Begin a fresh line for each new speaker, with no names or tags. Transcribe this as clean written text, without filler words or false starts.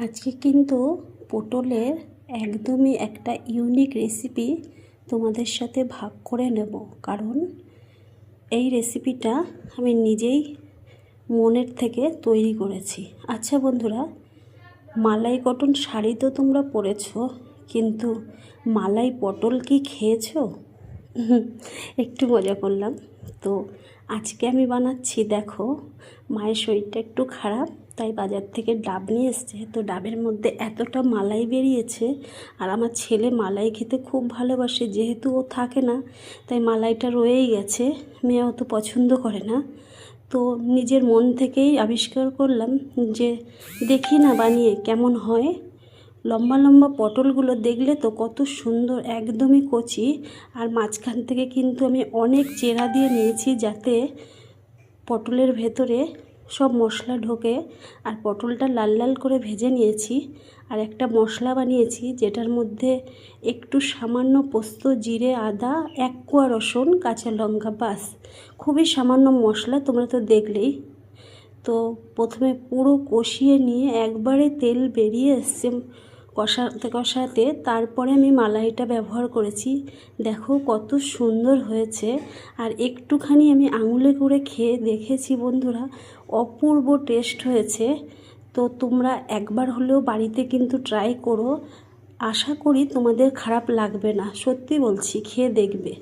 আজকে কিন্তু পটলের একদমই একটা ইউনিক রেসিপি তোমাদের সাথে ভাগ করে নেব, কারণ এই রেসিপিটা আমি নিজেই মনের থেকে তৈরি করেছি। আচ্ছা বন্ধুরা, মালাই কটন শাড়ি তো তোমরা পরেছো, কিন্তু মালাই পটল কি খেয়েছো? একটু মজা করলাম। তো আজকে আমি বানাচ্ছি, দেখো মায়ের শরীরটা একটু খারাপ, তাই বাজার থেকে ডাব নিয়ে এসছে। তো ডাবের মধ্যে এতটা মালাই বেরিয়েছে, আর আমার ছেলে মালাই খেতে খুব ভালোবাসে, যেহেতু ও থাকে না তাই মালাইটা রয়েই গেছে। মেয়ে অত পছন্দ করে না, তো নিজের মন থেকেই আবিষ্কার করলাম যে দেখি না বানিয়ে কেমন হয়। লম্বা লম্বা পটলগুলো দেখলে তো কত সুন্দর, একদমই কচি, আর মাঝখান থেকে কিন্তু আমি অনেক চেরা দিয়ে নিয়েছি যাতে পটলের ভেতরে সব মশলা ঢোকে। আর পটলটা লাল লাল করে ভেজে নিয়েছি, আর একটা মশলা বানিয়েছি যেটার মধ্যে একটু সামান্য পোস্ত, জিরে, আদা, 1 কোয়া রসুন, কাঁচা লঙ্কা, বাস। খুবই সামান্য মশলা, তোমরা তো দেখলেই। তো প্রথমে পুরো কষিয়ে নিয়ে একবারে তেল বেরিয়ে এসছে কষাতে কষাতে, তারপরে আমি মালাইটা ব্যবহার করেছি। দেখো কত সুন্দর হয়েছে। আর একটুখানি আমি আঙুলে করে খেয়ে দেখেছি বন্ধুরা, অপূর্ব টেস্ট হয়েছে। তো তোমরা একবার হলেও বাড়িতে কিন্তু ট্রাই করো, আশা করি তোমাদের খারাপ লাগবে না, সত্যি বলছি, খেয়ে দেখবে।